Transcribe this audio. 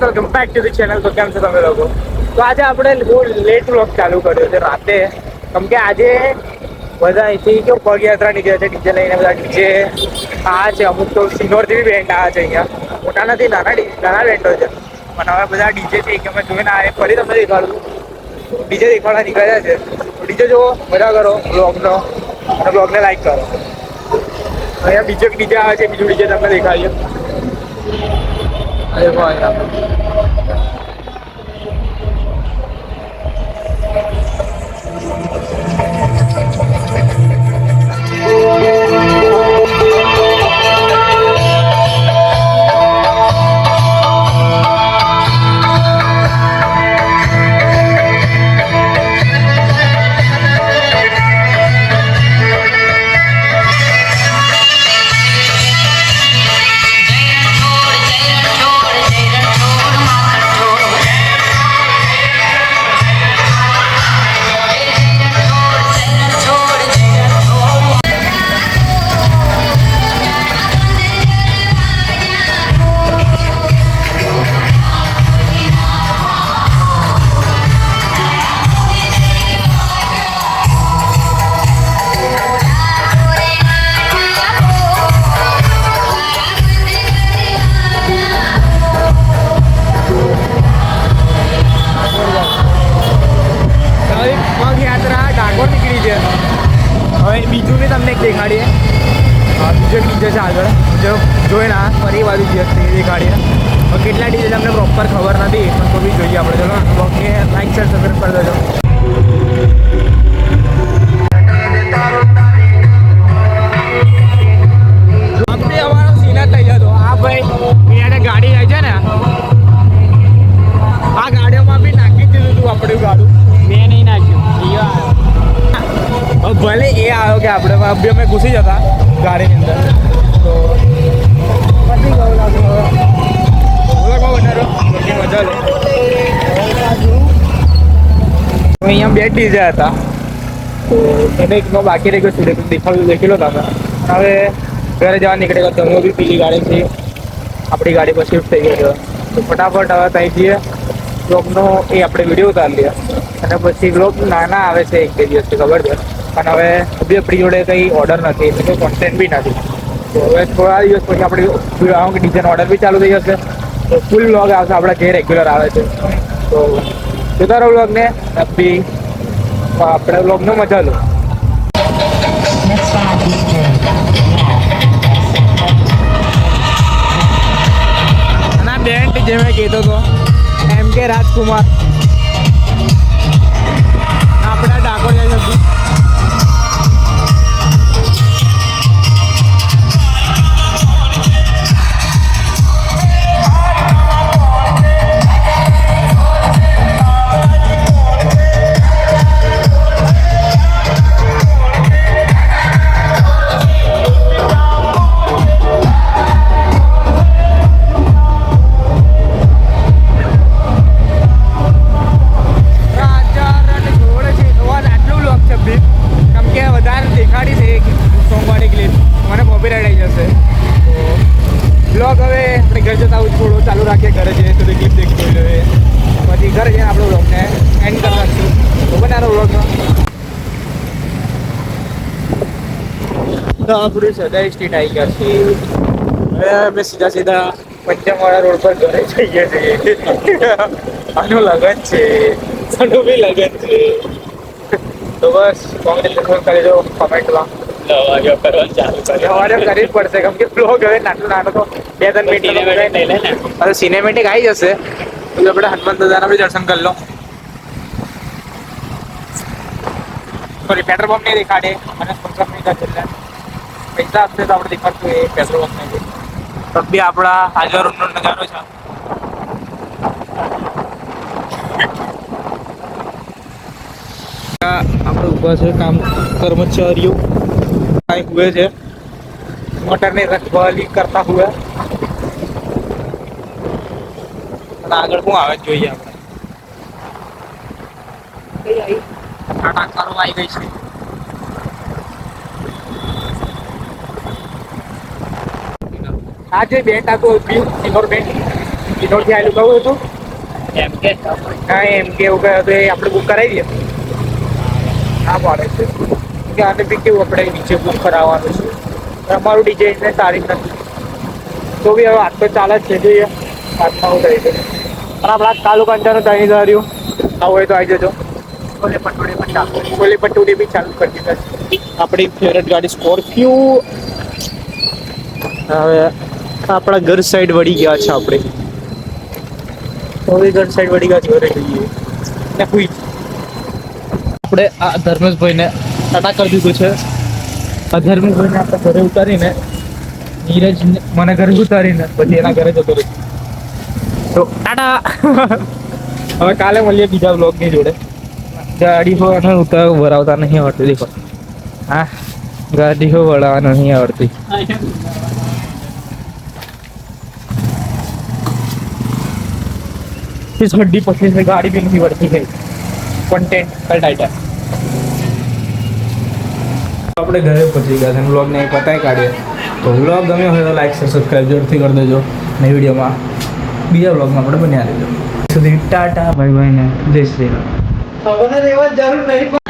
Welcome back to the channel. તો કેમ છો તમે લોકો? તો આજે આપણે બહુ લેટ વ્લોગ ચાલુ કર્યો છે રાતે, કેમ કે આજે બધા અહીંથી કેવું પગયાત્રા નીકળે છે ડીજે લઈને. બધા ડીજે આ છે, અમુક તો સિનોરથી બી બેન્ડ આવે છે અહીંયા. મોટા નથી, નાના બેન્ડો છે, પણ હવે બધા ડીજે છે કે અમે જોઈને આવે ફરી તમને દેખાડું. ડીજે દેખાડવા નીકળ્યા છે. ડીજે જુઓ, મજા કરો બ્લોગનો અને બ્લોગને લાઈક કરો. અહીંયા બીજો એક ડીજે આવે છે, બીજું ડીજે તમને દેખાડીએ. અરે ભાઈ બીજું બી તમને દેખાડીએ. બીજો ડીજે છે આગળ, જો જોઈને ફરી બાજુ દેખાડીએ. કેટલા ડીજે તમને પ્રોપર ખબર નથી, પણ તો બી જોઈએ આપણે. ચલો બ્લોગને લાઈક શેર સબસ્ક્રાઈબ કરી દેજો. આપણે અમારો સીન જ થઈ જતો. આ ભાઈ અહીંયા ગાડી જાય છે ને, આ ગાડીઓમાં બી નાખી દીધું હતું આપણે ગાડું. મેં નહીં નાખ્યું, ભલે એ આવ્યો કે આપણે બી અમે ઘૂસી જતા ગાડીની અંદર. તો પછી ગયું લાગે વધારો મજા લે. અહીંયા બે ડીજે હતા, તો એને એકનો બાકી રહી ગયો. દેખેલો તમે. હવે ઘરે જવા નીકળી ગયો. તમે બી પેલી ગાડી છે, આપણી ગાડી પર શિફ્ટ થઈ ગયો છે. તો ફટાફટ હવે ત્યાં જઈએ, બ્લોગનો એ આપણે વિડીયો ઉતારી લઈએ. અને પછી બ્લોગ નાના આવે છે એક બે દિવસથી, ખબર છે. પણ હવે બી આપણી જોડે કંઈ ઓર્ડર નથી, એટલે કંઈ કોન્ટેન્ટ બી નથી. તો હવે થોડા દિવસ પછી આપણે ડીજેનો ઓર્ડર બી ચાલુ થઈ જશે. તો ફૂલ બ્લોગ આવશે આપણા જે રેગ્યુલર આવે છે. તો જોતા રહો બ્લોગને, બી આપણે બ્લોગનો મજા લો. અને આ બેન્ડ જે મેં કહેતો હતો, MK રાજકુમાર, આપણા ડાકોર જાય છે. બ્લોગ હવે આપણે ઘર જતા આવું થોડું ચાલુ રાખીએ. ઘરે જઈએ તો ક્લિપ દેખી જોઈએ, પછી ઘરે જઈને આપણે બ્લોગને એન્ડ કરી નાખીશું. તો બનાવો બ્લોગમાં. તો આપણે સદાય સ્ટ્રીટ આવી ગયા છીએ. હવે અમે સીધા પંચમવાળા રોડ પર ઘરે જઈએ છીએ. આનું લગન છે, આનું બી લગન છે. તો બસ કોંગ્રેચ્યુલેશન કરી દો કમેન્ટમાં. કરવાની કરવી જ પડશે, કેમ કે બ્લોગ હવે નાનો તો 2-3 મિનિટ હવે સિનેમેટિક આવી જશે. તો આપણે હનુમાન દાદાના બી દર્શન કરી લો. સોરી, પેટ્રોલ પંપ નહીં દેખાડે અને સ્પોન્સર નહીં કરે. પૈસા આપશે તો આપણે દેખાડશું એ પેટ્રોલ પંપ નહીં. તો બી આપણા હાજર રોડનો નજારો છે. આપણે ઊભા છે કામ કર્મચારીઓ हुए थे मोटर ने रखवाली करता हुआ. આગળ શું આવે જોઈએ આપણે. ટાટા કારો આવી ગઈ છે. આ જે બેન્ટ હતું સિલ્વર બેન્ટ, ઇનોડથી આવેલું કહું હતું એમ કે હા એમ કે એવું કહે તો એ આપણે બુક કરાવી દઈએ હા મળે છે કે આને બી કેવું આપણે નીચે બુક કરાવવાનું છે અમારું ડિઝાઇન સારી નથી તો બી હવે હાથ તો ચાલે જ છે જોઈએ હાથમાં હું થઈ ગયું પણ આપણા કાલુ કંટાનું ત્રણ ધાર્યું આવું હોય તો આવી જજો છોલે ભટુરે પણ ચાલુ છોલે ભટુરે બી ચાલુ કરી દીધા છે આપણી ફેવરેટ ગાડી સ્કોર્પિયો હવે આપણા ઘર સાઈડ વળી ગયા છે આપણે હવે ઘર સાઈડ વળી ગયા છે ઘરે જઈએ ને કોઈ આપણે આ ધર્મેશભાઈને ટાટા કરી દીધું છે આ ધર્મેશભાઈને આપણે ઘરે ઉતારીને નીરજ મને ઘરે ઉતારીને પછી એના ઘરે જતો રહ્યો તો ટાટા હવે કાલે મળીએ બીજા બ્લોગની જોડે ગાડી હોવાનું ઉતાર ભરાવતા નહીં આવડતી દેખો હા ગાડી હો વળાવવા નહીં આવડતી इस हड्डी पसली से गाड़ी भी नहीं बढ़ती है कंटेंट कल टाइटर આપણે ઘરે પહોંચી ગયા છે વ્લોગ ને પતાય કાઢીએ તો વ્લોગ ગમ્યો હોય તો લાઈક સબસ્ક્રાઈબ જરૂરથી કરી દેજો ને વિડીયોમાં બીજા વ્લોગમાં આપણે બન્યા રહેજો સુધી ટાટા બાય બાય ને જય શ્રી રામ.